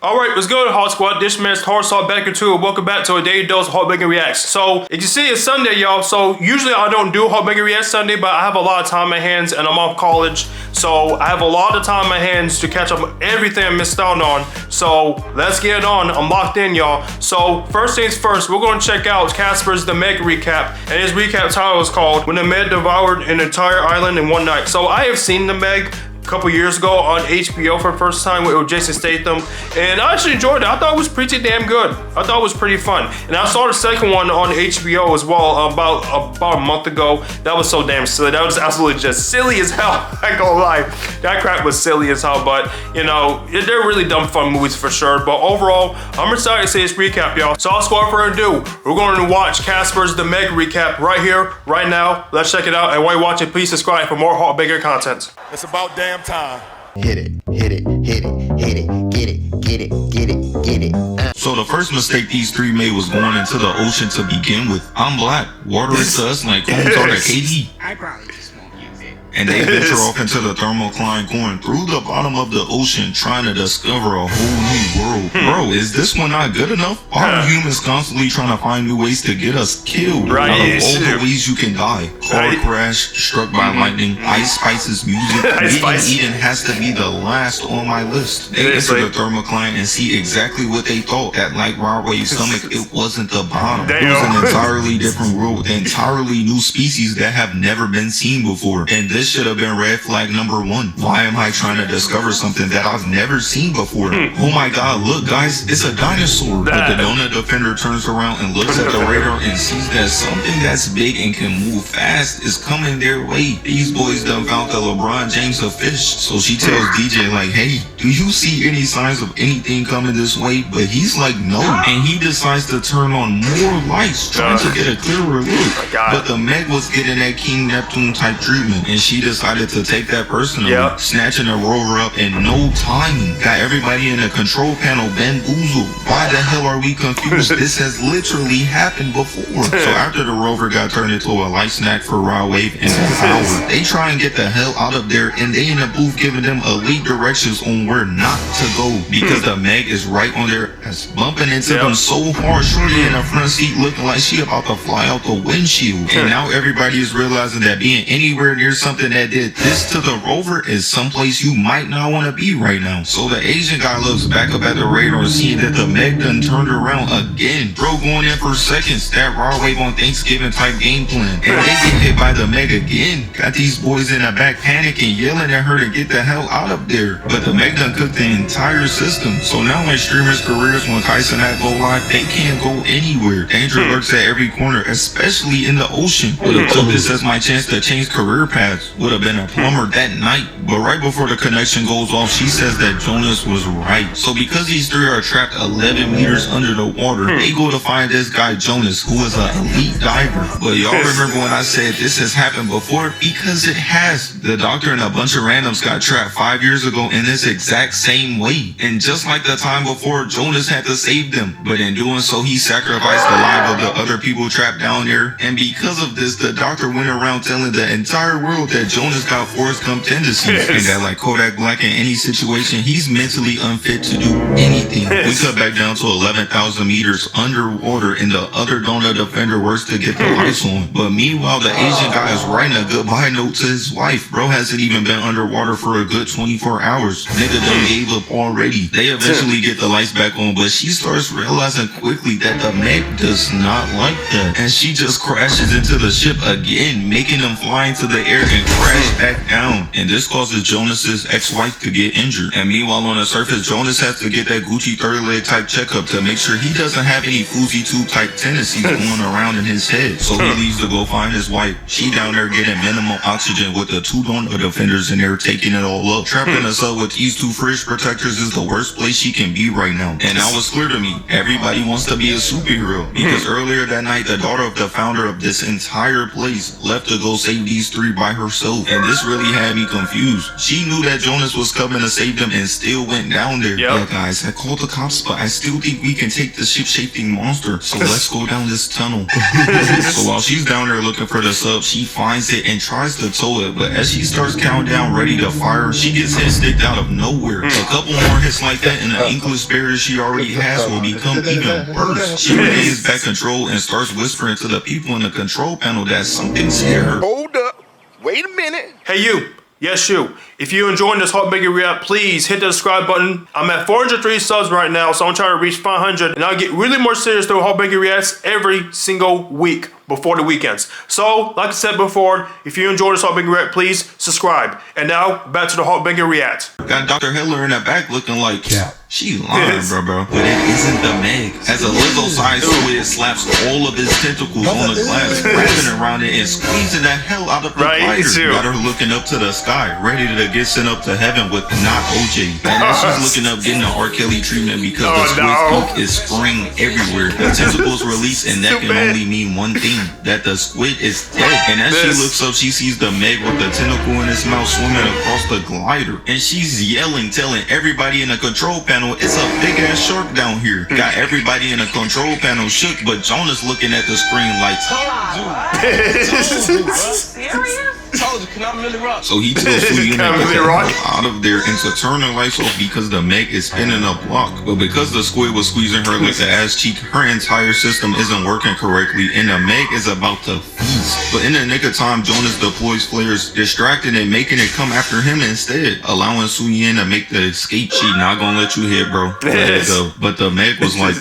Alright, let's go to HawkSquad. This man's HawkBanger 2, and welcome back to a daily dose of HawkBanger Reacts. So, as you see, it's Sunday, y'all. So, usually I don't do HawkBanger Reacts Sunday, but I have a lot of time on my hands, and I'm off college. So, I have a lot of time on my hands to catch up on everything I missed out on. So, let's get it on. I'm locked in, y'all. So, first things first, we're going to check out Casper's The MEG recap. And his recap title is called When the MEG Devoured an Entire Island in One Night. So, I have seen the MEG couple years ago on HBO for the first time with Jason Statham, and I actually enjoyed it. I thought it was pretty damn good. I thought it was pretty fun. And I saw the second one on HBO as well about a month ago. That was so damn silly. That was absolutely just silly as hell. I ain't gonna lie. That crap was silly as hell, but you know, they're really dumb fun movies for sure. But overall, I'm excited to see this recap, y'all. So without further ado, we're going to watch Casper's The MEG recap right here, right now. Let's check it out. And while you're watching, please subscribe for more HawkBanger content. It's about damn time. Hit it, hit it, hit it, hit it, get it, get it, get it, get it. So the first mistake these three made was going into the ocean to begin with. I'm black. Water is to us like homes are to KD. I probably just won't use it. And they venture off into the thermocline, going through the bottom of the ocean, trying to discover a whole new world. Bro, is this one not good enough? Are humans constantly trying to find new ways to get us killed? Right. Out of all the ways you can die. Car crash, struck by lightning, Ice Spice's music. Eden has to be the last on my list. They enter the thermocline and see exactly what they thought. That like Rodway's stomach, it wasn't the bottom. It was an entirely different world with entirely new species that have never been seen before. And this should have been red flag number 1. Why am I trying to discover something that I've never seen before? Oh my god, look guys, it's a dinosaur. But the donut defender turns around and looks at the radar and sees that something that's big and can move fast is coming their way. These boys done found the LeBron James of fish. So she tells DJ like, hey, do you see any signs of anything coming this way? But he's like, no. And he decides to turn on more lights, trying to get a clearer look. But the MEG was getting that King Neptune type treatment, and she decided to take that personally, snatching the rover up in no time. Got everybody in the control panel bamboozled. Why the hell are we confused? This has literally happened before. So after the rover got turned into a light snack for Raw Wave and Power, they try and get the hell out of there, and they in the booth giving them elite directions on where not to go, because the MEG is right on their ass, bumping into them so hard. Shorty in the front seat looking like she about to fly out the windshield. And now everybody is realizing that being anywhere near something that did this to the rover is someplace you might not want to be right now. So the Asian guy looks back up at the radar, seeing that the MEG done turned around again. Bro going in for seconds, that Raw Wave on Thanksgiving type game plan. And they get hit by the MEG again. Got these boys in the back panicking, yelling at her to get the hell out of there. But the MEG done cooked the entire system. So now when streamers' careers, when Tyson had go live, they can't go anywhere. Danger lurks at every corner, especially in the ocean. Would've took this as my chance to change career paths. Would've been a plumber that night. But right before the connection goes off, she says that Jonas was right. So because these three are trapped 11 meters under the water, they go to find this guy Jonas, who is an elite diver. But y'all remember when I said this has happened before? Because it has. The doctor and a bunch of randoms got trapped 5 years ago in this exact same way. And just like the time before, Jonas had to save them. But in doing so, he sacrificed the lives of the other people trapped down there. And because of this, the doctor went around telling the entire world that Jonas got Forrest Gump tendencies. And that like Kodak Black in any situation, he's mentally unfit to do anything. We cut back down to 11,000 meters underwater, and the other donut defender works to get the lights on. But meanwhile, the Asian guy is writing a goodbye note to his wife. Bro hasn't even been underwater for a good 24 hours. Nigga done gave up already. They eventually get the lights back on, but she starts realizing quickly that the MEG does not like that. And she just crashes into the ship again, making them fly into the air and crash back down. And this causes Jonas's ex-wife to get injured. And meanwhile on the surface, Jonas has to get that Gucci third leg type checkup to make sure he doesn't have any Fuzi tube type tendencies going around in his head. So he leaves to go find his wife. She down there getting minimum oxygen with the 2 donut defenders in there taking it all up. Trapping us up with these 2 fridge protectors is the worst place she can be right now. And now it's clear to me, everybody wants to be a superhero. Because earlier that night, the daughter of the founder of this entire place left to go save these 3 by herself. herself, and this really had me confused. She knew that Jonas was coming to save them and still went down there. Yeah, guys, I called the cops, but I still think we can take the ship-shaping monster, so let's go down this tunnel. So while she's down there looking for the sub, she finds it and tries to tow it, but as she starts counting down ready to fire, she gets hit sticked out of nowhere. A couple more hits like that and the English barrier she already has will become even worse. She regains back control and starts whispering to the people in the control panel that something's here. Hold up. Wait a minute. Hey you. Yes, you. If you're enjoying this HawkBanger React, please hit the subscribe button. I'm at 403 subs right now, so I'm trying to reach 500, and I'll get really more serious doing HawkBanger Reacts every single week before the weekends. So, like I said before, if you enjoy this HawkBanger React, please subscribe. And now, back to the HawkBanger React. Got Dr. Heller in the back looking like, she lying, bro. But it isn't the Meg. As a Lizzo-sized squid slaps all of his tentacles on the glass, wrapping around it and squeezing the hell out of the glider. Got her looking up to the sky, ready to get sent up to heaven with not OJ. And as she's looking up, getting the R. Kelly treatment because the squid's ink is spraying everywhere. The tentacles release, and that can only mean one thing, that the squid is dead. And as she looks up, she sees the Meg with the tentacle in its mouth swimming across the glider. And she's yelling, telling everybody in the control panel, it's a big ass shark down here. Got everybody in the control panel shook, but Jonas looking at the screen like, Told you, can I really rock? so he tells Suyin to get the hell out of there and to turn the lights off because the Meg is spinning a block. But because the squid was squeezing her like the ass cheek, her entire system isn't working correctly and the Meg is about to feast. But in the nick of time, Jonas deploys flares, distracting and making it come after him instead, allowing Suyin to make the escape. She not gonna let you hit, bro. Let it go. But the Meg was like,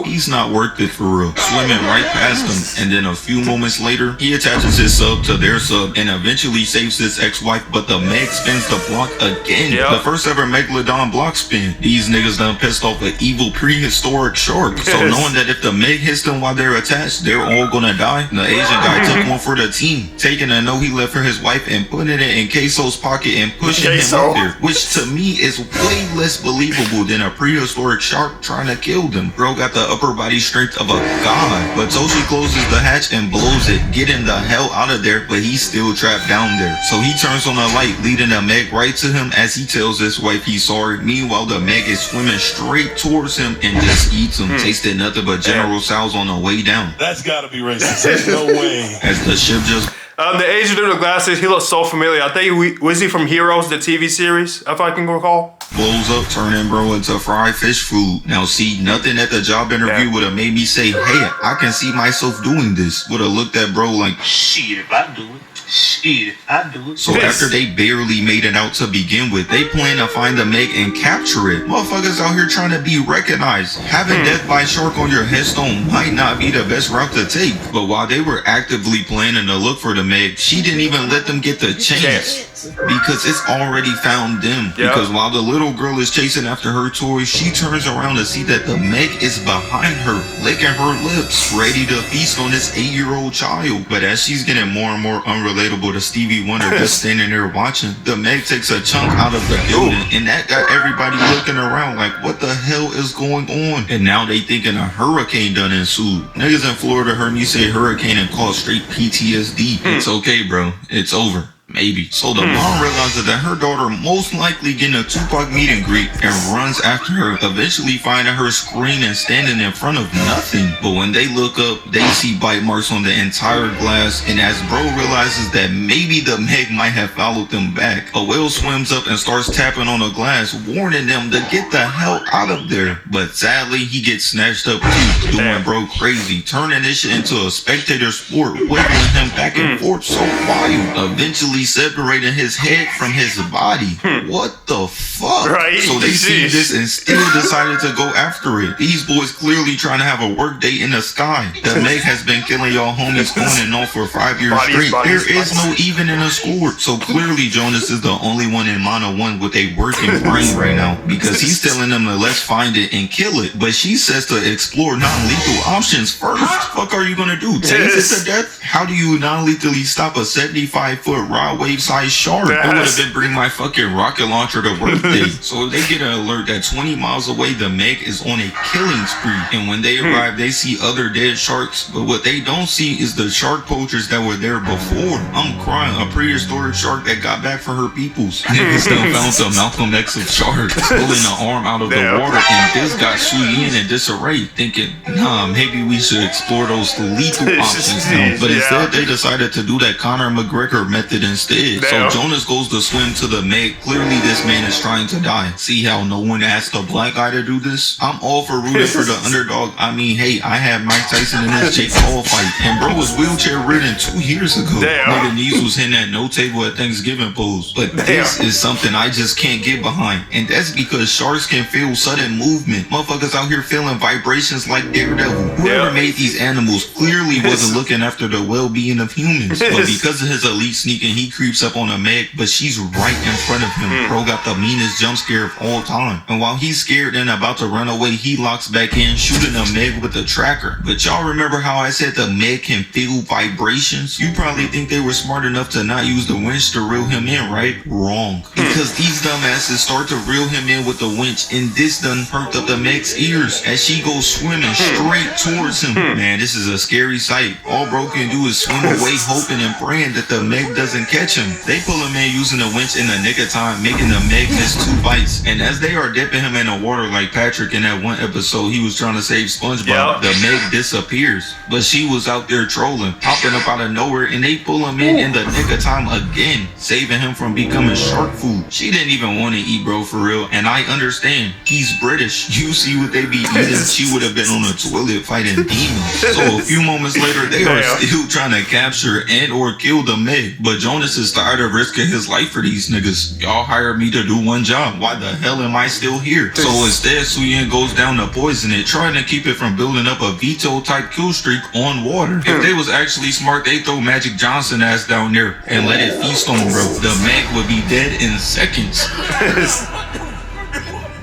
he's not worth it for real. Swimming right past him, and then a few moments later, he attaches his sub to their sub and eventually saves his ex-wife, but the Meg spins the block again. The first ever Megalodon block spin. These niggas done pissed off an evil prehistoric shark. So knowing that if the Meg hits them while they're attached, they're all gonna die, the Asian guy took one for the team, taking a note he left for his wife and putting it in Queso's pocket and pushing him up there, which to me is way less believable than a prehistoric shark trying to kill them. Bro got the upper body strength of a god, but Toshi closes the hatch and blows it, getting the hell out of there, but he's still trapped down there. So he turns on a light, leading the Meg right to him as he tells his wife he's sorry. Meanwhile, the Meg is swimming straight towards him and just eats him, tasting nothing but General Tso's on the way down. That's gotta be racist. There's no way. As the ship just The Asian dude with glasses, he looks so familiar. I think was he from Heroes, the TV series, if I can recall? blows up, turning bro into fried fish food. Now see, nothing at the job interview would have made me say, hey, I can see myself doing this. Would have looked at bro like, shit, if I do it. Shit, I do it. So after they barely made it out to begin with, they plan to find the Meg and capture it. Motherfuckers out here trying to be recognized. Having death by shark on your headstone might not be the best route to take. But while they were actively planning to look for the Meg, she didn't even let them get the chance. Because it's already found them. Because while the little girl is chasing after her toys, she turns around to see that the Meg is behind her, licking her lips, ready to feast on this 8-year-old child. But as she's getting more and more unrelatable to Stevie Wonder just standing there watching, the Meg takes a chunk out of the building, and that got everybody looking around like, what the hell is going on? And now they thinking a hurricane done ensued. Niggas in Florida heard me say hurricane and call straight PTSD. It's okay, bro. It's over. Maybe. So the mom realizes that her daughter most likely getting a Tupac meet and greet and runs after her, eventually finding her screaming and standing in front of nothing. But when they look up, they see bite marks on the entire glass, and as bro realizes that maybe the Meg might have followed them back, a whale swims up and starts tapping on the glass, warning them to get the hell out of there. But sadly, he gets snatched up too, doing bro crazy, turning this shit into a spectator sport, wiggling him back and forth so wild, eventually separating his head from his body. What the fuck? So they see this and still decided to go after it. These boys clearly trying to have a work day in the sky. The Meg has been killing y'all homies on and off for 5 years straight. There is no even in a score. So clearly Jonas is the only one in Mono 1 with a working brain right now, because he's telling them to let's find it and kill it. But she says to explore non-lethal options first. Fuck are you gonna do? Tase it to death? How do you non-lethally stop a 75-foot rod microwave-sized shark. It would have been bring my fucking rocket launcher to work day. So they get an alert that 20 miles away, the MEG is on a killing spree. And when they arrive, they see other dead sharks. But what they don't see is the shark poachers that were there before. I'm crying. A prehistoric shark that got back for her peoples. Niggas done found the Malcolm X of sharks, pulling the arm out of the water. And this got Su Yin in disarray, thinking, nah, maybe we should explore those lethal options now. But instead, they decided to do that Conor McGregor method instead. So Jonas goes to swim to the MEG. Clearly, this man is trying to die. See how no one asked a black guy to do this? I'm all for rooting for the underdog. I mean, hey, I had Mike Tyson in this Jake Paul fight, and bro was wheelchair ridden 2 years ago. Nigga knees was hitting that no table at Thanksgiving pose. But this is something I just can't get behind, and that's because sharks can feel sudden movement. Motherfuckers out here feeling vibrations like Daredevil. Whoever made these animals clearly wasn't looking after the well-being of humans. But because of his elite sneaking, he creeps up on a MEG, but she's right in front of him. Bro got the meanest jump scare of all time. And while he's scared and about to run away, he locks back in, shooting a MEG with a tracker. But y'all remember how I said the MEG can feel vibrations? You probably think they were smart enough to not use the winch to reel him in, right? Wrong. Because these dumbasses start to reel him in with the winch, and this done perked up the MEG's ears as she goes swimming straight towards him. Man, this is a scary sight. All bro can do is swim away, hoping and praying that the MEG doesn't catch him. They pull him in using the winch in the nick of time, making the MEG miss 2 bites. And as they are dipping him in the water like Patrick in that one episode he was trying to save SpongeBob, the MEG disappears. But she was out there trolling, popping up out of nowhere, and they pull him in the nick of time again, saving him from becoming shark food. She didn't even want to eat bro for real, and I understand. He's British. You see what they be eating, she would have been on a toilet fighting demons. So a few moments later, they are still trying to capture and or kill the MEG. But Jonas is tired of risking his life for these niggas. Y'all hired me to do one job. Why the hell am I still here? So instead, Su Yin goes down to poison it, trying to keep it from building up a veto type kill streak on water. If they was actually smart, they throw Magic Johnson ass down there and let it feast on bro. The MEG would be dead in seconds.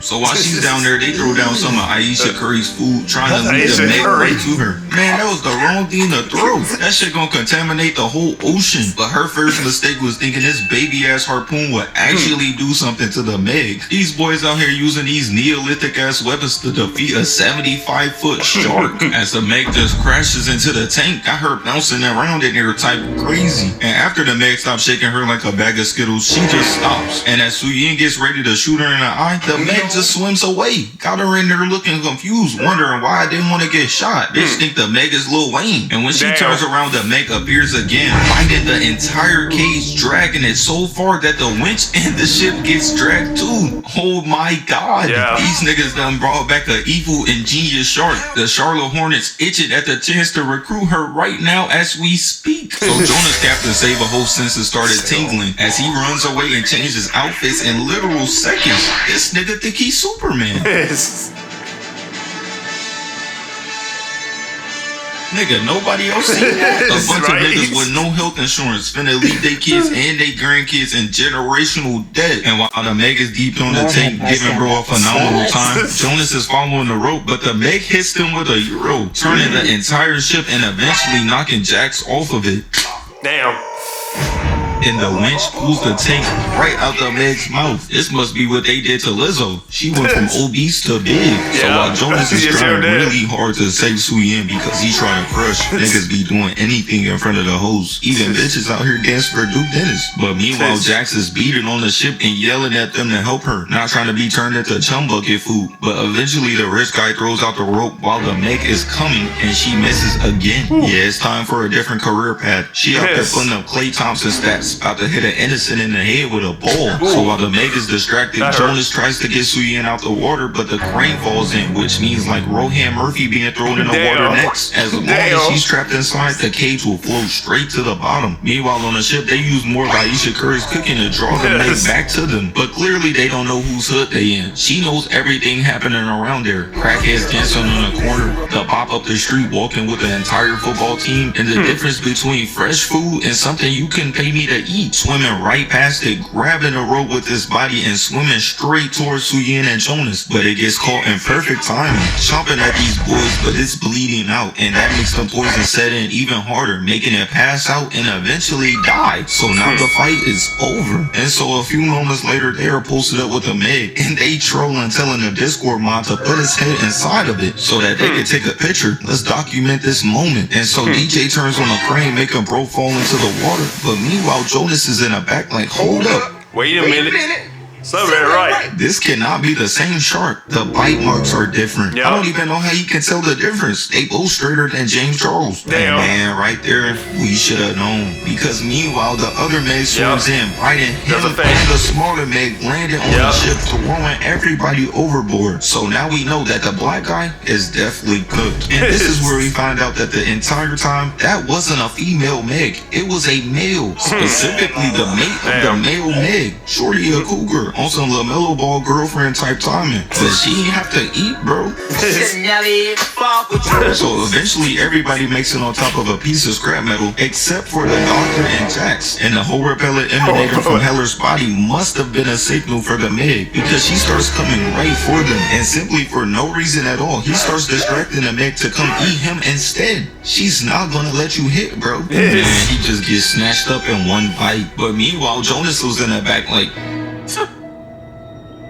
So while she's down there, they throw down some of Aisha Curry's food, trying to lead the MEG right to her. Man, that was the wrong thing to throw. That shit gonna contaminate the whole ocean. But her first mistake was thinking this baby ass harpoon would actually do something to the MEG. These boys out here using these Neolithic ass weapons to defeat a 75-foot shark. As the MEG just crashes into the tank, got her bouncing around in there type crazy. And after the MEG stops shaking her like a bag of Skittles, she just stops. And as Su Yin gets ready to shoot her in the eye, the MEG just swims away. Got her in there looking confused, wondering why I didn't want to get shot. Bitch think the MEG is Lil Wayne. And when she turns around, the MEG appears again, finding the entire cage, dragging it so far that the winch and the ship gets dragged too. Oh my god. These niggas done brought back an evil ingenious shark. The Charlotte Hornets itching at the chance to recruit her right now as we speak. So Jonas Captain Save-A-Ho's senses started tingling as he runs away and changes outfits in literal seconds. This nigga think he's Superman. Nigga, nobody else seen that. A bunch of niggas with no health insurance finna leave their kids and their grandkids in generational debt. And while the MEG is deep on the tank, giving bro a phenomenal time, Jonas is following the rope, but the MEG hits them with a euro, turning the entire ship and eventually knocking Jax off of it. Damn. And the winch pulls the tank right out the MEG's mouth. This must be what they did to Lizzo. She went from obese to big. So while Jonas is trying really hard to save Su Yin because he's trying to crush, niggas be doing anything in front of the hoes. Even bitches out here dancing for Duke Dennis. But meanwhile, Jax is beating on the ship and yelling at them to help her, not trying to be turned into chum bucket food. But eventually the rich guy throws out the rope while the MEG is coming and she misses again. Yeah, it's time for a different career path. She out there putting up Klay Thompson stats, about to hit an innocent in the head with a ball. So while the MEG is distracted, Jonas tries to get Su Yin out the water, but the crane falls in, which means like Rohan Murphy being thrown in the water next. As long as she's trapped inside, the cage will float straight to the bottom. Meanwhile, on the ship, they use more of Aisha Curry's cooking to draw the MEG back to them. But clearly, they don't know whose hood they in. She knows everything happening around there. Crackheads dancing on the corner, the pop up the street walking with the entire football team, and the difference between fresh food and something you can pay me to eat, swimming right past it, grabbing a rope with his body and swimming straight towards Suyin and Jonas. But it gets caught in perfect timing, chomping at these boys, but it's bleeding out, and that makes the poison set in even harder, making it pass out and eventually die. So now the fight is over. And so a few moments later, they are posted up with a Meg, and they trolling, telling the Discord mod to put his head inside of it so that they can take a picture. Let's document this moment. And so DJ turns on a crane, making bro fall into the water. But meanwhile, Jonas is in the back like, hold up. Wait a minute. Something right. This cannot be the same shark. The bite marks are different. Yep. I don't even know how you can tell the difference. They both straighter than James Charles. Damn. And man, right there, we should have known. Because meanwhile, the other Meg swims in, biting him, and the smaller Meg landed on the ship, throwing everybody overboard. So now we know that the black guy is definitely cooked. And this is where we find out that the entire time, that wasn't a female Meg. It was a male. Specifically the mate of the male Meg. Shorty a cougar. On some LaMelo Ball girlfriend type timing. But she didn't have to eat, bro. So eventually everybody makes it on top of a piece of scrap metal except for the doctor and Jax. And the whole repellent emanating from Heller's body must have been a signal for the Meg, because she starts coming right for them. And simply for no reason at all, he starts distracting the Meg to come eat him instead. She's not gonna let you hit, bro. And he just gets snatched up in one bite. But meanwhile, Jonas was in the back like,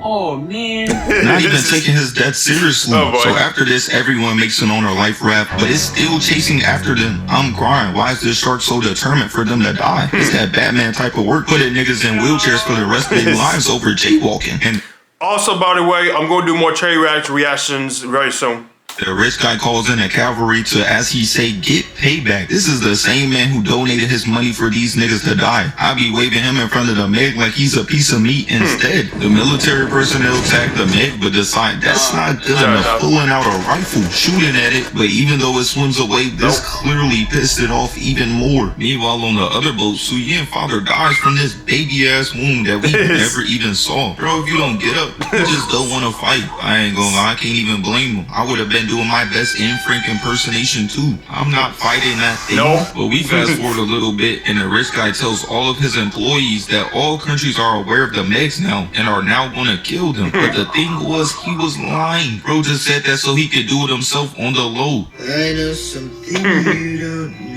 Oh man. not even taking his death seriously. So after this, everyone makes it on her life raft, but it's still chasing after them. I'm crying. Why is this shark so determined for them to die? It's that Batman type of work, putting niggas in wheelchairs for the rest of their lives over jaywalking. And also, by the way, I'm going to do more cherry reactions very soon. the rich guy calls in the cavalry to, as he say, get payback. This is the same man who donated his money for these niggas to die. I be waving him in front of the Meg like he's a piece of meat instead. The military personnel attack the Meg, but decide that's not good enough. Pulling out a rifle, shooting at it, but even though it swims away, this clearly pissed it off even more. Meanwhile, on the other boat, Suyin father dies from this baby-ass wound that we never even saw. Bro, if you don't get up, you just don't want to fight. I ain't gonna lie, I can't even blame him. I would have been doing my best in Frank impersonation too. I'm not fighting that thing. But we fast forward a little bit, and the rich guy tells all of his employees that all countries are aware of the Megs now and are now gonna kill them. But the thing was, he was lying. Bro just said that so he could do it himself on the low. I know something you don't know.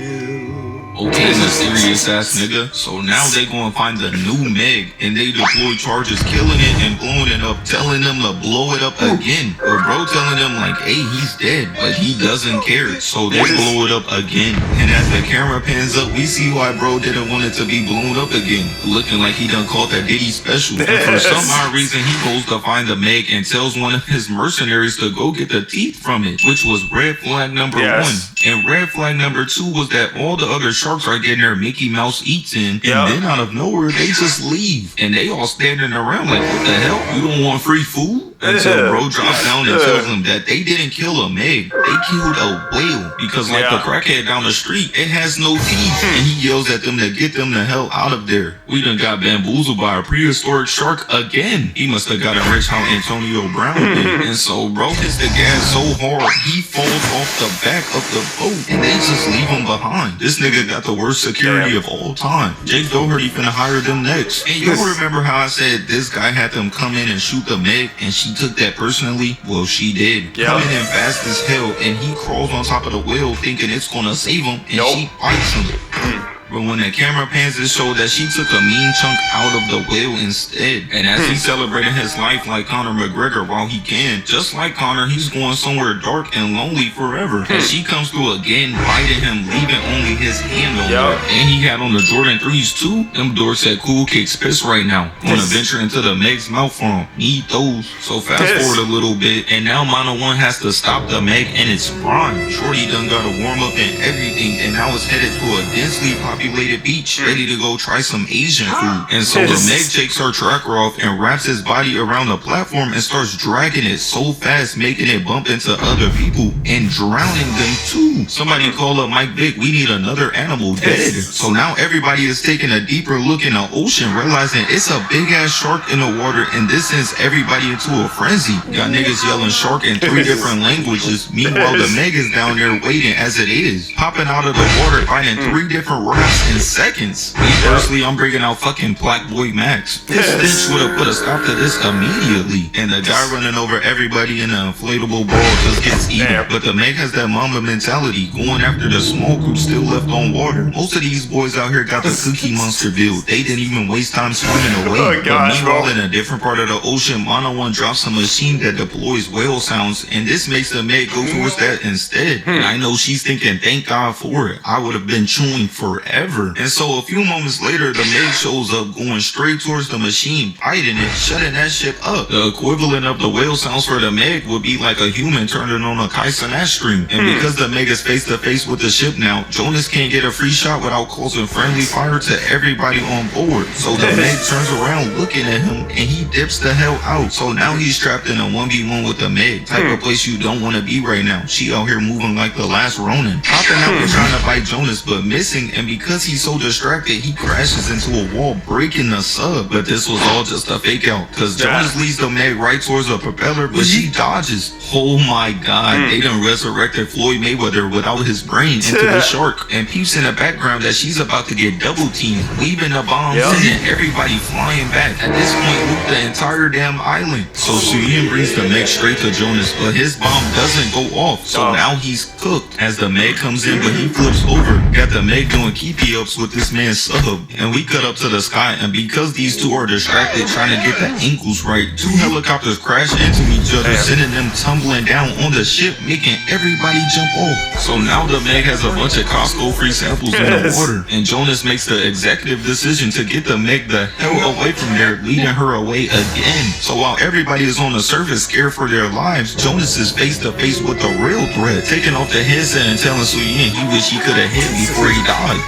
Okay, mysterious ass nigga. So now they gonna find the new Meg, and they deploy charges, killing it and blowing it up, telling them to blow it up again. But bro telling them like, hey, he's dead, but he doesn't care. So they blow it up again. And as the camera pans up, we see why bro didn't want it to be blown up again, looking like he done caught that Diddy special. And for some odd reason, he goes to find the Meg and tells one of his mercenaries to go get the teeth from it, which was red flag number 1. And red flag number 2 was that all the other sharks are getting their Mickey Mouse eats in, and then out of nowhere they just leave, and they all standing around like, what the hell? You don't want free food? Until bro drops down and tells them that they didn't kill a Meg, they killed a whale, because like the crackhead down the street, it has no teeth, and he yells at them to get them the hell out of there. We done got bamboozled by a prehistoric shark again. He must have got rich how Antonio Brown did. And so bro hits the gas so hard he falls off the back of the boat, and they just leave him behind. This nigga got the worst security of all time. Jake Doherty finna hire them next. And you remember how I said this guy had them come in and shoot the Meg, and she took that personally? Well, she did. Coming in fast as hell, and he crawls on top of the whale thinking it's gonna save him, and she bites him. But when the camera pans, it showed that she took a mean chunk out of the whale instead. And as he's celebrating his life like Conor McGregor while he can, just like Conor, he's going somewhere dark and lonely forever. And she comes through again, biting him, leaving only his hand on her. And he had on the Jordan 3s too. Them doors said cool kicks piss right now. Wanna venture into the Meg's mouth for him. Need those. So fast forward a little bit, and now Mono 1 has to stop the Meg in its prime. Shorty done got a warm up and everything, and now it's headed to a densely populated beach, ready to go try some Asian food. And so the Meg takes her tracker off and wraps his body around the platform and starts dragging it so fast, making it bump into other people and drowning them too. Somebody call up Mike Vick, we need another animal dead. So now everybody is taking a deeper look in the ocean, realizing it's a big ass shark in the water, and this sends everybody into a frenzy. Got niggas yelling shark in 3 different languages. Meanwhile, the Meg is down there waiting as it is, popping out of the water, finding 3 different rafts drops in seconds. Me personally, I'm bringing out fucking Black Boy Max. This stench would have put a stop to this immediately. And the guy running over everybody in an inflatable ball just gets eaten. But the Meg has that mama mentality, going after the small group still left on water. Most of these boys out here got the Cookie Monster build. They didn't even waste time swimming away. Oh, gosh, but meanwhile, in a different part of the ocean, Mono One drops a machine that deploys whale sounds, and this makes the Meg go towards that instead. And I know she's thinking, thank God for it. I would have been chewing forever. And so a few moments later, the Meg shows up going straight towards the machine, biting it, shutting that shit up. The equivalent of the whale sounds for the Meg would be like a human turning on a Kaizenat stream. And because the Meg is face to face with the ship now, Jonas can't get a free shot without causing friendly fire to everybody on board. So the Meg turns around looking at him and he dips the hell out. So now he's trapped in a 1v1 with the Meg, type of place you don't want to be right now. She out here moving like the last Ronin, popping out and trying to bite Jonas but missing, and because he's so distracted he crashes into a wall, breaking the sub. But this was all just a fake out, cause Jonas leads the Meg right towards a propeller, but she dodges. Oh my god, they done resurrected Floyd Mayweather without his brain into the shark, and peeps in the background that she's about to get double teamed, weaving the bombs, sending everybody flying back. At this point, loop the entire damn island. So Suyin brings the Meg straight to Jonas, but his bomb doesn't go off, so now he's cooked. As the Meg comes in, but he flips over, got the Meg doing keepy ups with this man's sub, and we cut up to the sky, and because these two are distracted trying to get the angles right, two helicopters crash into each other, sending them tumbling down on the ship, making everybody jump off. So now the Meg has a bunch of Costco free samples in the water, and Jonas makes the executive decision to get the Meg the hell away from there, leading her away again. So while everybody is on the surface scared for their lives, Jonas is face to face with the real threat, taking off the headset and telling Suyin he wish he could have hit before he died.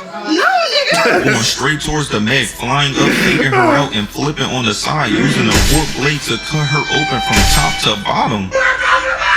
Going straight towards the Meg, flying up, taking her out, and flipping on the side, using a warp blade to cut her open from top to bottom.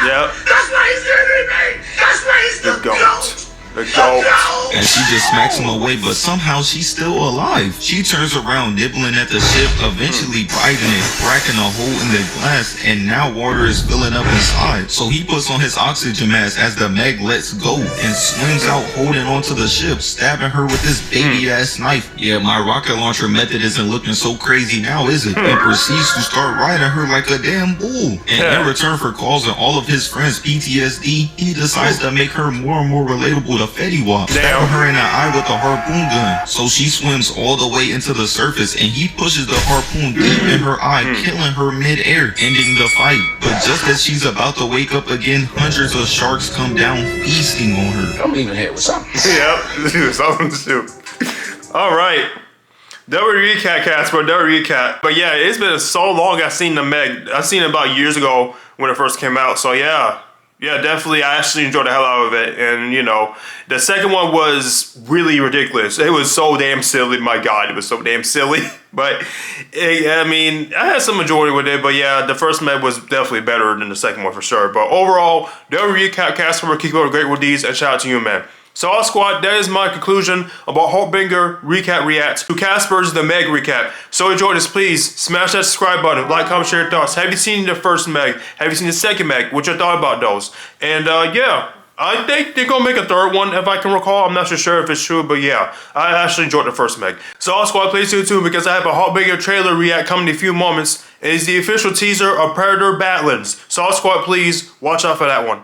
Yep. That's why he's the man. That's why he's the goat. The goat. And she just smacks him away, but somehow she's still alive. She turns around, nibbling at the ship, eventually biting it, cracking a hole in the glass, and now water is filling up inside. So he puts on his oxygen mask as the Meg lets go and swims out holding onto the ship, stabbing her with this baby-ass knife. Yeah, my rocket launcher method isn't looking so crazy now, is it? And proceeds to start riding her like a damn bull. And in return for causing all of his friends PTSD, he decides to make her more and more relatable to Fetty Wap, stabbing her in the eye with a harpoon gun. So she swims all the way into the surface and he pushes the harpoon deep in her eye, killing her mid-air, ending the fight. But just as she's about to wake up again, hundreds of sharks come down, feasting on her. I'm leaving here with something. Yep, something to do. All right. Double recap, Casper, double recap. But yeah, it's been so long I've seen the Meg. I seen it about years ago when it first came out. So yeah. Yeah, definitely. I actually enjoyed the hell out of it. And, you know, the second one was really ridiculous. It was so damn silly. My God, it was so damn silly. But, I mean, I had some majority with it. But, yeah, the first Meg was definitely better than the second one for sure. But overall, double recap, Casper, keep up the great release. And shout out to you, man. So, HawkSquad, that is my conclusion about HawkBanger recap reacts to Casper's The Meg recap. So, enjoy this, please. Smash that subscribe button, like, comment, share your thoughts. Have you seen the first Meg? Have you seen the second Meg? What you thought about those? And, yeah, I think they're gonna make a third one, if I can recall. I'm not sure if it's true, but yeah, I actually enjoyed the first Meg. So, HawkSquad, please stay tuned because I have a HawkBanger trailer react coming in a few moments. It is the official teaser of Predator Badlands. So, HawkSquad, please watch out for that one.